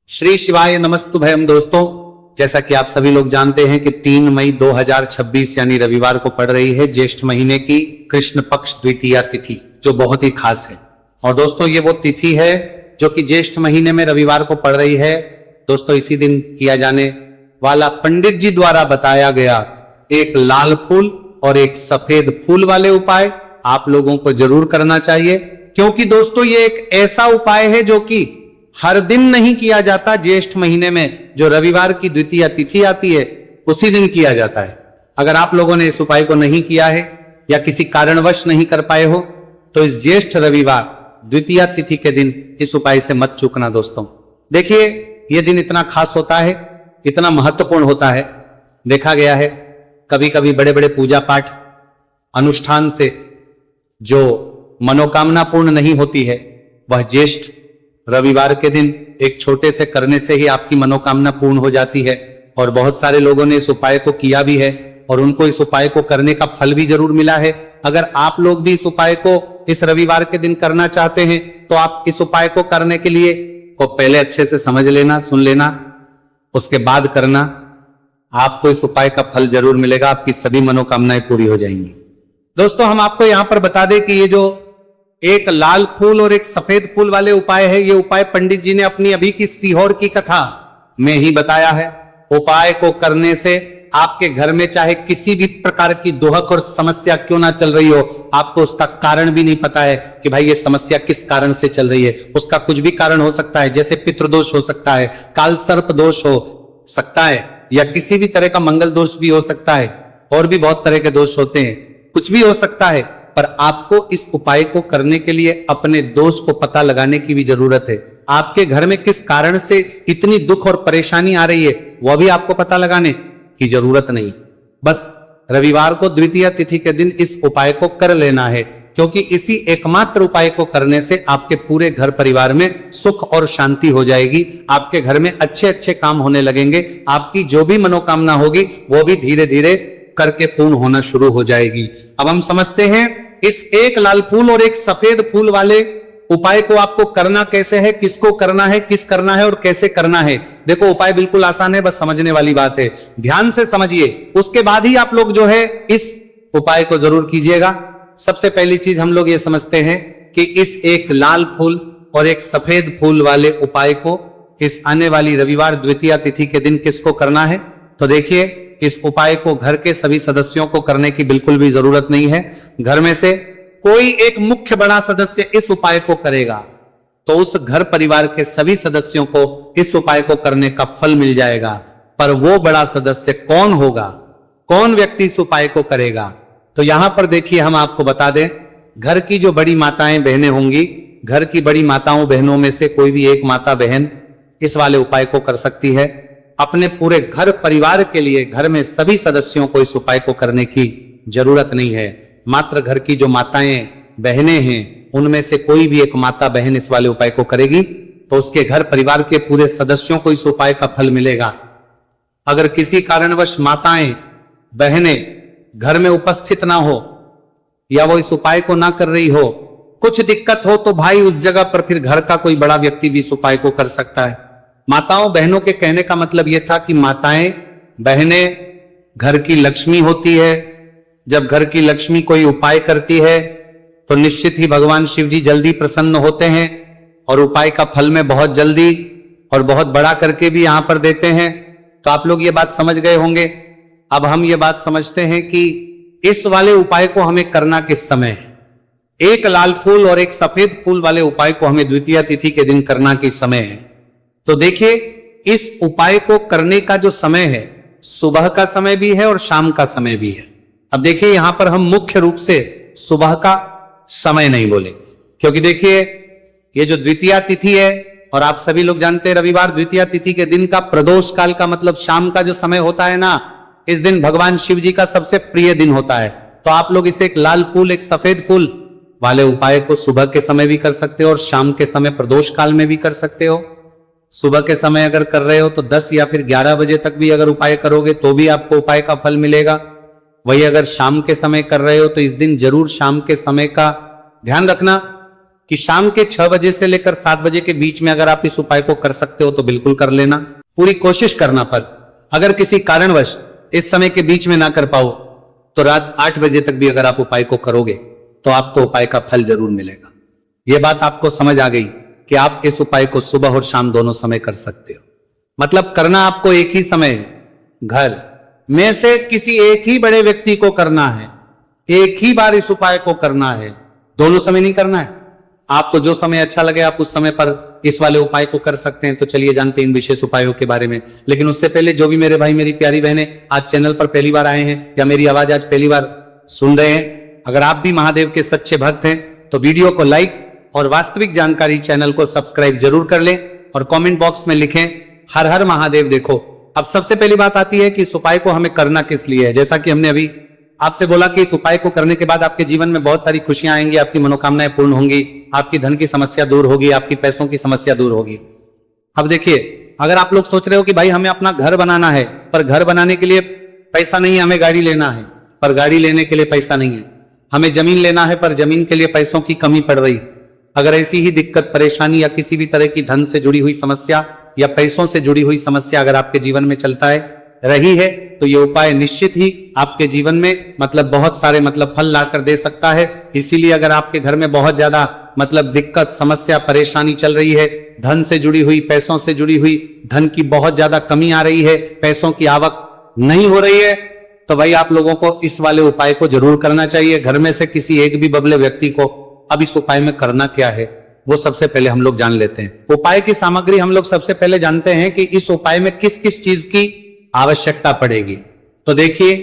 श्री शिवाय नमस्तुभयम। दोस्तों, जैसा कि आप सभी लोग जानते हैं कि 3 मई 2026 यानी रविवार को पड़ रही है ज्येष्ठ महीने की कृष्ण पक्ष द्वितीया तिथि, जो बहुत ही खास है। और दोस्तों, ये वो तिथि है जो कि ज्येष्ठ महीने में रविवार को पड़ रही है। दोस्तों, इसी दिन किया जाने वाला पंडित जी द्वारा बताया गया एक लाल फूल और एक सफेद फूल वाले उपाय आप लोगों को जरूर करना चाहिए, क्योंकि दोस्तों ये एक ऐसा उपाय है जो कि हर दिन नहीं किया जाता। ज्येष्ठ महीने में जो रविवार की द्वितीया तिथि आती है उसी दिन किया जाता है। अगर आप लोगों ने इस उपाय को नहीं किया है या किसी कारणवश नहीं कर पाए हो तो इस ज्येष्ठ रविवार द्वितीया तिथि के दिन इस उपाय से मत चूकना। दोस्तों देखिए, यह दिन इतना खास होता है, इतना महत्वपूर्ण होता है। देखा गया है कभी कभी बड़े बड़े पूजा पाठ अनुष्ठान से जो मनोकामना पूर्ण नहीं होती है, वह ज्येष्ठ रविवार के दिन एक छोटे से करने से ही आपकी मनोकामना पूर्ण हो जाती है। और बहुत सारे लोगों ने इस उपाय को किया भी है और उनको इस उपाय को करने का फल भी जरूर मिला है। अगर आप लोग भी इस उपाय को इस रविवार के दिन करना चाहते हैं तो आप इस उपाय को करने के लिए को पहले अच्छे से समझ लेना, सुन लेना, उसके बाद करना। आपको इस उपाय का फल जरूर मिलेगा, आपकी सभी मनोकामनाएं पूरी हो जाएंगी। दोस्तों, हम आपको यहां पर बता दें कि ये जो एक लाल फूल और एक सफेद फूल वाले उपाय है, ये उपाय पंडित जी ने अपनी अभी की सीहोर की कथा में ही बताया है। उपाय को करने से आपके घर में चाहे किसी भी प्रकार की दुहक और समस्या क्यों ना चल रही हो, आपको उसका कारण भी नहीं पता है कि भाई ये समस्या किस कारण से चल रही है। उसका कुछ भी कारण हो सकता है, जैसे पितृदोष हो सकता है, काल सर्प दोष हो सकता है, या किसी भी तरह का मंगल दोष भी हो सकता है, और भी बहुत तरह के दोष होते हैं, कुछ भी हो सकता है। पर आपको इस उपाय को करने के लिए अपने दोष को पता लगाने की भी जरूरत है। आपके घर में किस कारण से इतनी दुख और परेशानी आ रही है वह भी आपको पता लगाने की जरूरत नहीं। बस रविवार को द्वितीया तिथि के दिन इस उपाय को कर लेना है, क्योंकि इसी एकमात्र उपाय को करने से आपके पूरे घर परिवार में सुख और शांति हो जाएगी। आपके घर में अच्छे अच्छे काम होने लगेंगे। आपकी जो भी मनोकामना होगी वो भी धीरे धीरे करके पूर्ण होना शुरू हो जाएगी। अब हम समझते हैं इस एक लाल फूल और एक सफेद फूल वाले उपाय को आपको करना कैसे है, किसको करना है, किस करना है और कैसे करना है। देखो, उपाय बिल्कुल आसान है, बस समझने वाली बात है। ध्यान से समझिए, उसके बाद ही आप लोग जो है इस उपाय को जरूर कीजिएगा। सबसे पहली चीज हम लोग ये समझते हैं कि इस एक लाल फूल और एक सफेद फूल वाले उपाय को इस आने वाली रविवार द्वितीया तिथि के दिन किसको करना है। तो देखिए, इस उपाय को घर के सभी सदस्यों को करने की बिल्कुल भी जरूरत नहीं है। घर में से कोई एक मुख्य बड़ा सदस्य इस उपाय को करेगा तो उस घर परिवार के सभी सदस्यों को इस उपाय को करने का फल मिल जाएगा। पर वो बड़ा सदस्य कौन होगा, कौन व्यक्ति इस उपाय को करेगा, तो यहां पर देखिए हम आपको बता दें, घर की जो बड़ी माताएं बहनें होंगी, घर की बड़ी माताओं बहनों में से कोई भी एक माता बहन इस वाले उपाय को कर सकती है। अपने पूरे घर परिवार के लिए घर में सभी सदस्यों को इस उपाय को करने की जरूरत नहीं है। मात्र घर की जो माताएं बहनें हैं उनमें से कोई भी एक माता बहन इस वाले उपाय को करेगी तो उसके घर परिवार के पूरे सदस्यों को इस उपाय का फल मिलेगा। अगर किसी कारणवश माताएं बहनें घर में उपस्थित ना हो या वो इस उपाय को ना कर रही हो, कुछ दिक्कत हो, तो भाई उस जगह पर फिर घर का कोई बड़ा व्यक्ति भी इस उपाय को कर सकता है। माताओं बहनों के कहने का मतलब यह था कि माताएं बहनें घर की लक्ष्मी होती है। जब घर की लक्ष्मी कोई उपाय करती है तो निश्चित ही भगवान शिव जी जल्दी प्रसन्न होते हैं और उपाय का फल में बहुत जल्दी और बहुत बड़ा करके भी यहां पर देते हैं। तो आप लोग ये बात समझ गए होंगे। अब हम ये बात समझते हैं कि इस वाले उपाय को हमें करना किस समय है। एक लाल फूल और एक सफेद फूल वाले उपाय को हमें द्वितीया तिथि के दिन करना किस समय है। तो देखिए, इस उपाय को करने का जो समय है सुबह का समय भी है और शाम का समय भी है। अब देखिए, यहां पर हम मुख्य रूप से सुबह का समय नहीं बोले, क्योंकि देखिए ये जो द्वितीया तिथि है, और आप सभी लोग जानते हैं रविवार द्वितीया तिथि के दिन का प्रदोष काल का मतलब शाम का जो समय होता है ना, इस दिन भगवान शिव जी का सबसे प्रिय दिन होता है। तो आप लोग इसे एक लाल फूल एक सफेद फूल वाले उपाय को सुबह के समय भी कर सकते हो और शाम के समय प्रदोष काल में भी कर सकते हो। सुबह के समय अगर कर रहे हो तो 10 या फिर 11 बजे तक भी अगर उपाय करोगे तो भी आपको उपाय का फल मिलेगा। वही अगर शाम के समय कर रहे हो तो इस दिन जरूर शाम के समय का ध्यान रखना कि शाम के 6 बजे से लेकर 7 बजे के बीच में अगर आप इस उपाय को कर सकते हो तो बिल्कुल कर लेना, पूरी कोशिश करना। पर अगर किसी कारणवश इस समय के बीच में ना कर पाओ तो रात 8 बजे तक भी अगर आप उपाय को करोगे तो आपको उपाय का फल जरूर मिलेगा। यह बात आपको समझ आ गई कि आप इस उपाय को सुबह और शाम दोनों समय कर सकते हो। मतलब करना आपको एक ही समय है, घर में से किसी एक ही बड़े व्यक्ति को करना है, एक ही बार इस उपाय को करना है, दोनों समय नहीं करना है। आपको जो समय अच्छा लगे आप उस समय पर इस वाले उपाय को कर सकते हैं। तो चलिए जानते हैं इन विशेष उपायों के बारे में। लेकिन उससे पहले जो भी मेरे भाई मेरी प्यारी बहनें आज चैनल पर पहली बार आए हैं या मेरी आवाज आज पहली बार सुन रहे हैं, अगर आप भी महादेव के सच्चे भक्त हैं तो वीडियो को लाइक और वास्तविक जानकारी चैनल को सब्सक्राइब जरूर कर लें और कमेंट बॉक्स में लिखें हर हर महादेव। देखो अब सबसे पहली बात आती है कि इस उपाय को हमें करना किस लिए है। जैसा कि हमने अभी आपसे बोला कि इस उपाय को करने के बाद आपके जीवन में बहुत सारी खुशियां आएंगी, आपकी मनोकामनाएं पूर्ण होंगी, आपकी धन की समस्या दूर होगी, आपकी पैसों की समस्या दूर होगी। अब देखिए, अगर आप लोग सोच रहे हो कि भाई हमें अपना घर बनाना है पर घर बनाने के लिए पैसा नहीं है, हमें गाड़ी लेना है पर गाड़ी लेने के लिए पैसा नहीं है, हमें जमीन लेना है पर जमीन के लिए पैसों की कमी पड़ रही, अगर ऐसी ही दिक्कत परेशानी या किसी भी तरह की धन से जुड़ी हुई समस्या या पैसों से जुड़ी हुई समस्या अगर आपके जीवन में चलता है रही है तो ये उपाय निश्चित ही आपके जीवन में मतलब बहुत सारे मतलब फल लाकर दे सकता है। इसीलिए अगर आपके घर में बहुत ज्यादा मतलब दिक्कत समस्या परेशानी चल रही है, धन से जुड़ी हुई पैसों से जुड़ी हुई धन की बहुत ज्यादा कमी आ रही है, पैसों की आवक नहीं हो रही है, तो भाई आप लोगों को इस वाले उपाय को जरूर करना चाहिए। घर में से किसी एक भी बबले व्यक्ति को अब इस उपाय में करना क्या है वो सबसे पहले हम लोग जान लेते हैं। उपाय की सामग्री हम लोग सबसे पहले जानते हैं कि इस उपाय में किस किस चीज की आवश्यकता पड़ेगी। तो देखिए,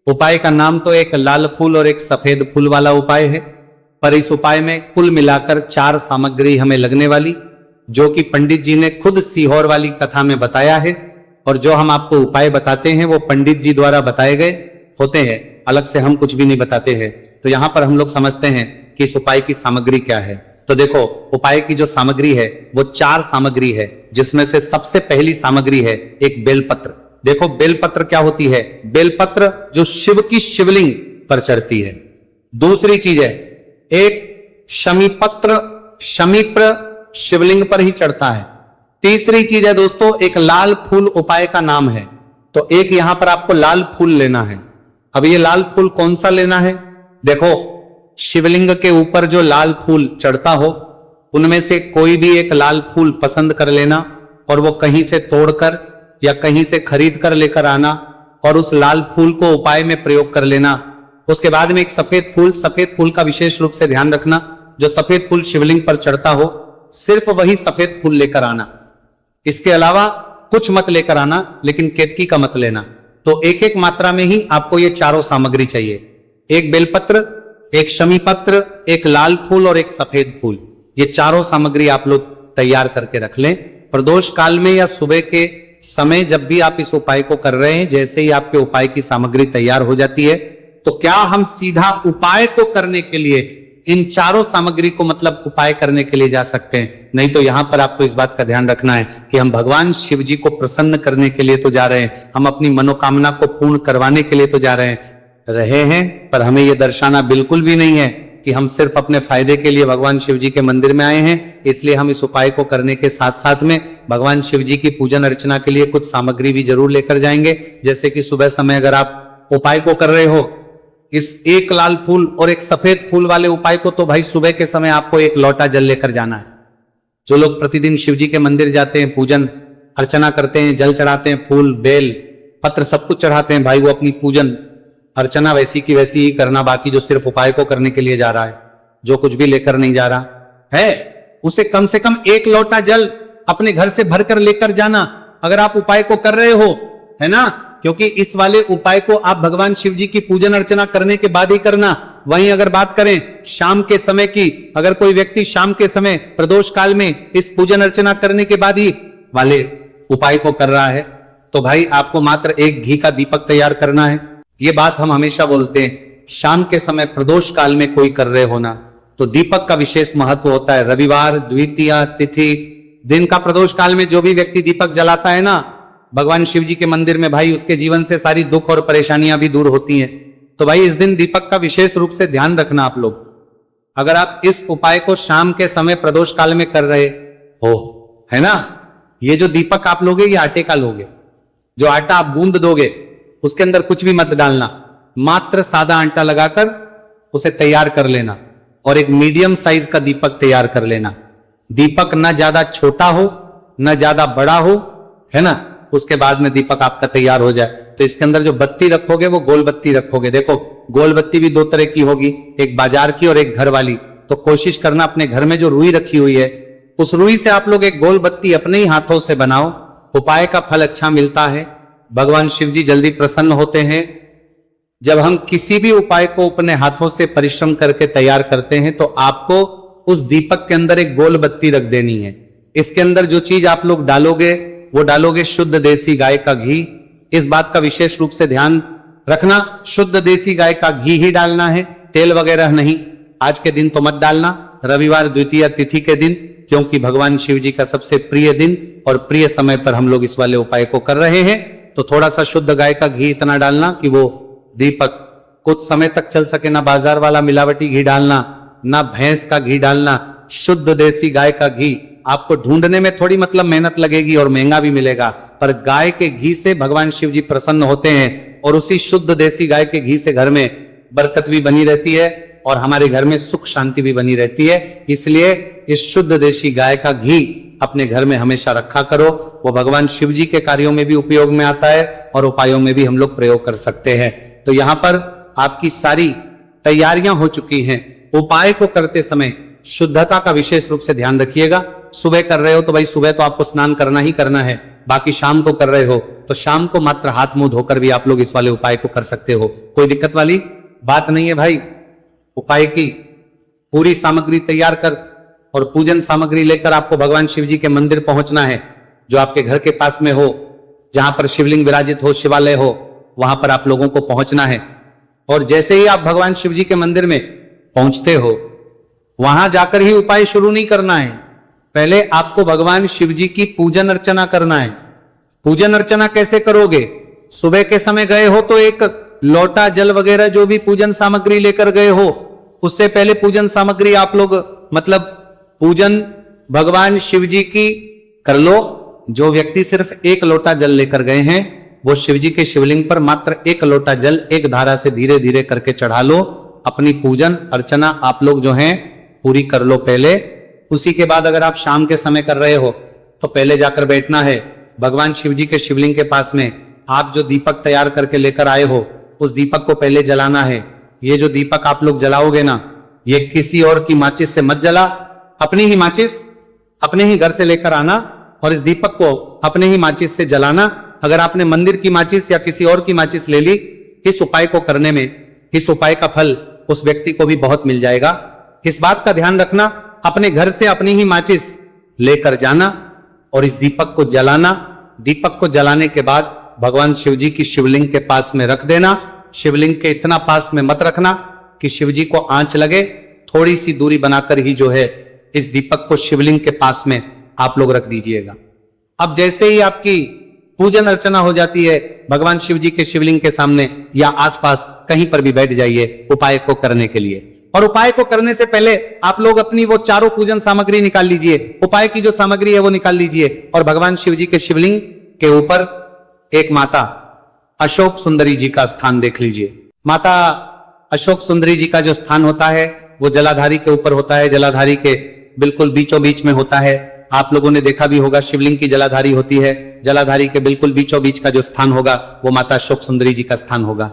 उपाय का नाम तो एक लाल फूल और एक सफेद फूल वाला उपाय है, पर इस उपाय में कुल मिलाकर 4 सामग्री हमें लगने वाली, जो कि पंडित जी ने खुद सीहोर वाली कथा में बताया है। और जो हम आपको उपाय बताते हैं वो पंडित जी द्वारा बताए गए होते हैं, अलग से हम कुछ भी नहीं बताते हैं। तो यहां पर हम लोग समझते हैं कि इस उपाय की सामग्री क्या है। तो देखो, उपाय की जो सामग्री है वो 4 सामग्री है, जिसमें से सबसे पहली सामग्री है एक बेलपत्र। देखो बेलपत्र क्या होती है, बेलपत्र जो शिव की शिवलिंग पर चढ़ती है। दूसरी चीज है एक शमीपत्र, शमीप्र शिवलिंग पर ही चढ़ता है। तीसरी चीज है दोस्तों एक लाल फूल उपाय का नाम है, तो एक यहां पर आपको लाल फूल लेना है। अब ये लाल फूल कौन सा लेना है, देखो शिवलिंग के ऊपर जो लाल फूल चढ़ता हो उनमें से कोई भी एक लाल फूल पसंद कर लेना और वो कहीं से तोड़कर या कहीं से खरीद कर लेकर आना और उस लाल फूल को उपाय में प्रयोग कर लेना। उसके बाद में एक सफेद फूल का विशेष रूप से ध्यान रखना, जो सफेद फूल शिवलिंग पर चढ़ता हो सिर्फ वही सफेद फूल लेकर आना, इसके अलावा कुछ मत लेकर आना, लेकिन केतकी का मत लेना। तो एक एक मात्रा में ही आपको ये चारों सामग्री चाहिए, एक बेलपत्र, एक शमीपत्र, एक लाल फूल और एक सफेद फूल। ये चारों सामग्री आप लोग तैयार करके रख लें। प्रदोष काल में या सुबह के समय जब भी आप इस उपाय को कर रहे हैं, जैसे ही आपके उपाय की सामग्री तैयार हो जाती है तो क्या हम सीधा उपाय को करने के लिए इन चारों सामग्री को मतलब उपाय करने के लिए जा सकते हैं। नहीं तो यहां पर आपको इस बात का ध्यान रखना है कि हम भगवान शिव जी को प्रसन्न करने के लिए तो जा रहे हैं, हम अपनी मनोकामना को पूर्ण करवाने के लिए तो जा रहे हैं, पर हमें यह दर्शाना बिल्कुल भी नहीं है कि हम सिर्फ अपने फायदे के लिए भगवान शिव जी के मंदिर में आए हैं। इसलिए हम इस उपाय को करने के साथ साथ में भगवान शिव जी की पूजन अर्चना के लिए कुछ सामग्री भी जरूर लेकर जाएंगे। जैसे कि सुबह समय अगर आप उपाय को कर रहे हो इस एक लाल फूल और एक सफेद फूल वाले उपाय को, तो भाई सुबह के समय आपको एक लोटा जल लेकर जाना है। जो लोग प्रतिदिन शिव जी के मंदिर जाते हैं, पूजन अर्चना करते हैं, जल चढ़ाते हैं, फूल बेल पत्र सब कुछ चढ़ाते हैं, भाई वो अपनी पूजन अर्चना वैसी की वैसी ही करना। बाकी जो सिर्फ उपाय को करने के लिए जा रहा है, जो कुछ भी लेकर नहीं जा रहा है, उसे कम से कम एक लोटा जल अपने घर से भरकर लेकर जाना अगर आप उपाय को कर रहे हो, है ना। क्योंकि इस वाले उपाय को आप भगवान शिव जी की पूजन अर्चना करने के बाद ही करना। वहीं अगर बात करें शाम के समय की, अगर कोई व्यक्ति शाम के समय प्रदोष काल में इस पूजन अर्चना करने के बाद ही वाले उपाय को कर रहा है, तो भाई आपको मात्र एक घी का दीपक तैयार करना है। ये बात हम हमेशा बोलते हैं, शाम के समय प्रदोष काल में कोई कर रहे हो ना, तो दीपक का विशेष महत्व होता है। रविवार, द्वितीया तिथि, दिन का प्रदोष काल में जो भी व्यक्ति दीपक जलाता है ना भगवान शिव जी के मंदिर में, भाई उसके जीवन से सारी दुख और परेशानियां भी दूर होती हैं। तो भाई इस दिन दीपक का विशेष रूप से ध्यान रखना आप लोग। अगर आप इस उपाय को शाम के समय प्रदोष काल में कर रहे हो, है ना, ये जो दीपक आप लोगे ये आटे का लोगे। जो आटा आप गूंद दोगे उसके अंदर कुछ भी मत डालना, मात्र सादा आटा लगाकर उसे तैयार कर लेना और एक मीडियम साइज का दीपक तैयार कर लेना। दीपक ना ज्यादा छोटा हो ना ज्यादा बड़ा हो, है ना। उसके बाद में दीपक आपका तैयार हो जाए तो इसके अंदर जो बत्ती रखोगे वो गोल बत्ती रखोगे। देखो गोल बत्ती भी दो तरह की होगी, एक बाजार की और एक घर वाली। तो कोशिश करना अपने घर में जो रुई रखी हुई है उस रुई से आप लोग एक गोल बत्ती अपने ही हाथों से बनाओ। उपाय का फल अच्छा मिलता है, भगवान शिव जी जल्दी प्रसन्न होते हैं। जब हम किसी भी उपाय को अपने हाथों से परिश्रम करके तैयार करते हैं तो आपको उस दीपक के अंदर एक गोल बत्ती रख देनी है। इसके अंदर जो चीज आप लोग डालोगे वो डालोगे शुद्ध देसी गाय का घी। इस बात का विशेष रूप से ध्यान रखना, शुद्ध देसी गाय का घी ही डालना है, तेल वगैरह नहीं। आज के दिन तो मत डालना, रविवार द्वितीया तिथि के दिन, क्योंकि भगवान शिव जी का सबसे प्रिय दिन और प्रिय समय पर हम लोग इस वाले उपाय को कर रहे हैं। तो थोड़ा सा शुद्ध गाय का घी इतना डालना कि वो दीपक कुछ समय तक चल सके। ना बाजार वाला मिलावटी घी डालना, ना भैंस का घी डालना, शुद्ध देसी गाय का घी। आपको ढूंढने में थोड़ी मतलब मेहनत लगेगी और महंगा भी मिलेगा, पर गाय के घी से भगवान शिव जी प्रसन्न होते हैं और उसी शुद्ध देसी गाय के घी से घर में बरकत भी बनी रहती है और हमारे घर में सुख शांति भी बनी रहती है। इसलिए इस शुद्ध देसी गाय का घी अपने घर में हमेशा रखा करो। वो भगवान शिव जी के कार्यों में भी उपयोग में आता है और उपायों में भी हम लोग प्रयोग कर सकते हैं। तो यहां पर आपकी सारी तैयारियां हो चुकी हैं। उपाय को करते समय शुद्धता का विशेष रूप से ध्यान रखिएगा। सुबह कर रहे हो तो भाई सुबह तो आपको स्नान करना ही करना है, बाकी शाम को कर रहे हो तो शाम को मात्र हाथ मुंह धोकर भी आप लोग इस वाले उपाय को कर सकते हो, कोई दिक्कत वाली बात नहीं है भाई। उपाय की पूरी सामग्री तैयार कर और पूजन सामग्री लेकर आपको भगवान शिव जी के मंदिर पहुंचना है, जो आपके घर के पास में हो, जहां पर शिवलिंग विराजित हो, शिवालय हो, वहां पर आप लोगों को पहुंचना है। और जैसे ही आप भगवान शिव जी के मंदिर में पहुंचते हो वहां जाकर ही उपाय शुरू नहीं करना है, पहले आपको भगवान शिव जी की पूजन अर्चना करना है। पूजन अर्चना कैसे करोगे? सुबह के समय गए हो तो एक लोटा जल वगैरह जो भी पूजन सामग्री लेकर गए हो, उससे पहले पूजन सामग्री आप लोग मतलब पूजन भगवान शिव जी की कर लो। जो व्यक्ति सिर्फ एक लोटा जल लेकर गए हैं वो शिव जी के शिवलिंग पर मात्र एक लोटा जल एक धारा से धीरे धीरे करके चढ़ा लो। अपनी पूजन अर्चना आप लोग जो है पूरी कर लो पहले। उसी के बाद अगर आप शाम के समय कर रहे हो तो पहले जाकर बैठना है भगवान शिव जी के शिवलिंग के पास में। आप जो दीपक तैयार करके लेकर आए हो उस दीपक को पहले जलाना है। ये जो दीपक आप लोग जलाओगे ना, ये किसी और की माचिस से मत जला, अपनी ही माचिस अपने ही घर से लेकर आना और इस दीपक को अपने ही माचिस से जलाना। अगर आपने मंदिर की माचिस या किसी और की माचिस ले ली, इस उपाय को करने में इस उपाय का फल उस व्यक्ति को भी बहुत मिल जाएगा। इस बात का ध्यान रखना, अपने घर से अपनी ही माचिस लेकर जाना और इस दीपक को जलाना। दीपक को जलाने के बाद भगवान शिव जी की शिवलिंग के पास में रख देना। शिवलिंग के इतना पास में मत रखना कि शिव जी को आंच लगे, थोड़ी सी दूरी बनाकर ही जो है इस दीपक को शिवलिंग के पास में आप लोग रख दीजिएगा। अब जैसे ही आपकी पूजन अर्चना हो जाती है, भगवान शिव जी के शिवलिंग के सामने या आसपास कहीं पर भी बैठ जाइए उपाय को करने के लिए। और उपाय को करने से पहले आप लोग अपनी वो चारों पूजन सामग्री निकाल लीजिए। उपाय की जो सामग्री है वो निकाल लीजिए और भगवान शिव जी के शिवलिंग के ऊपर एक माता अशोक सुंदरी जी का स्थान देख लीजिए। माता अशोक सुंदरी जी का जो स्थान होता है वो जलाधारी के ऊपर होता है, जलाधारी के बिल्कुल बीचों बीच में होता है। आप लोगों ने देखा भी होगा शिवलिंग की जलाधारी होती है, जलाधारी के बिल्कुल बीचों बीच का जो स्थान होगा वो माता अशोक सुंदरी जी का स्थान होगा,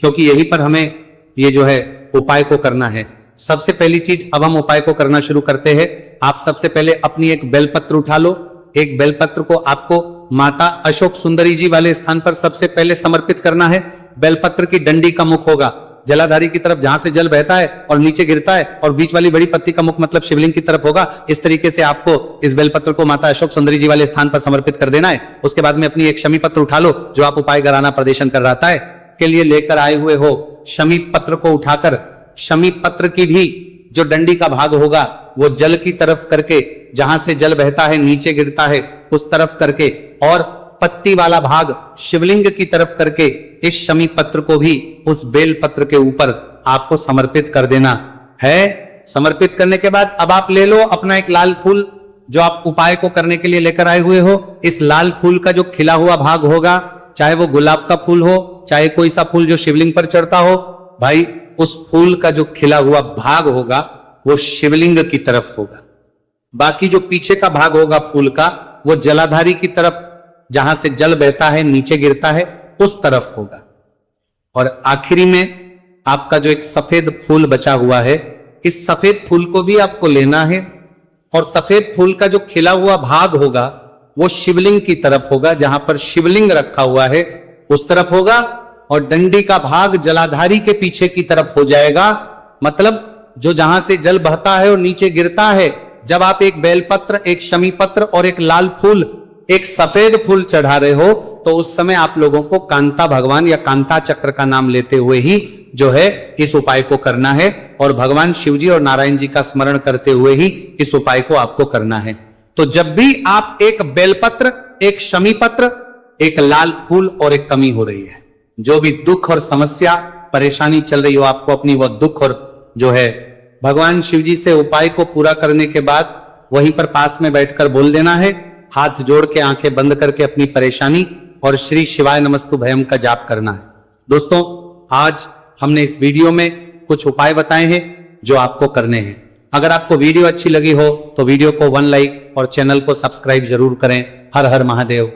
क्योंकि यहीं पर हमें ये जो है उपाय को करना है। सबसे पहली चीज अब हम उपाय को करना शुरू करते हैं। आप सबसे पहले अपनी एक बेलपत्र उठा लो। एक बेलपत्र को आपको माता अशोक सुंदरी जी वाले स्थान पर सबसे पहले समर्पित करना है। बेलपत्र की डंडी का मुख होगा जलाधारी की तरफ, जहां से जल बहता है और नीचे गिरता है, और बीच वाली बड़ी पत्ती का मुख मतलब शिवलिंग की तरफ होगा। इस तरीके से आपको इस बेलपत्र को माता अशोक सुंदरी जी वाले स्थान पर समर्पित कर देना है। उसके बाद में अपनी एक शमी पत्र उठा लो जो आप उपाय कराना प्रदर्शन कर रहा है के लिए लेकर आए हुए हो। शमी पत्र को उठाकर शमी पत्र की भी जो डंडी का भाग होगा वो जल की तरफ करके, जहां से जल बहता है नीचे गिरता है उस तरफ करके, और पत्ती वाला भाग शिवलिंग की तरफ करके इस शमी पत्र को भी उस बेल पत्र के ऊपर आपको समर्पित कर देना है। समर्पित करने के बाद अब आप ले लो अपना एक लाल फूल जो आप उपाय को करने के लिए लेकर आए हुए हो। इस लाल फूल का जो खिला हुआ भाग होगा, चाहे वो गुलाब का फूल हो, चाहे कोई सा फूल जो शिवलिंग पर चढ़ता हो, भाई उस फूल का जो खिला हुआ भाग होगा वो शिवलिंग की तरफ होगा। बाकी जो पीछे का भाग होगा फूल का वो जलाधारी की तरफ, जहां से जल बहता है नीचे गिरता है उस तरफ होगा। और आखिरी में आपका जो एक सफेद फूल बचा हुआ है, इस सफेद फूल को भी आपको लेना है और सफेद फूल का जो खिला हुआ भाग होगा वो शिवलिंग की तरफ होगा, जहां पर शिवलिंग रखा हुआ है उस तरफ होगा। और डंडी का भाग जलाधारी के पीछे की तरफ हो जाएगा, मतलब जो जहां से जल बहता है और नीचे गिरता है। जब आप एक बेलपत्र, एक शमी पत्र और एक लाल फूल, एक सफेद फूल चढ़ा रहे हो तो उस समय आप लोगों को कांता भगवान या कांता चक्र का नाम लेते हुए ही जो है इस उपाय को करना है और भगवान शिवजी और नारायण जी का स्मरण करते हुए ही इस उपाय को आपको करना है। तो जब भी आप एक बेलपत्र, एक शमी पत्र, एक लाल फूल और एक कमी हो रही है, जो भी दुख और समस्या परेशानी चल रही हो आपको अपनी, वो दुख और जो है भगवान शिवजी से उपाय को पूरा करने के बाद वहीं पर पास में बैठकर बोल देना है, हाथ जोड़ के आंखें बंद करके अपनी परेशानी और श्री शिवाय नमस्तु भयम का जाप करना है। दोस्तों, आज हमने इस वीडियो में कुछ उपाय बताए हैं जो आपको करने हैं। अगर आपको वीडियो अच्छी लगी हो तो वीडियो को 1 लाइक और चैनल को सब्सक्राइब जरूर करें। हर हर महादेव।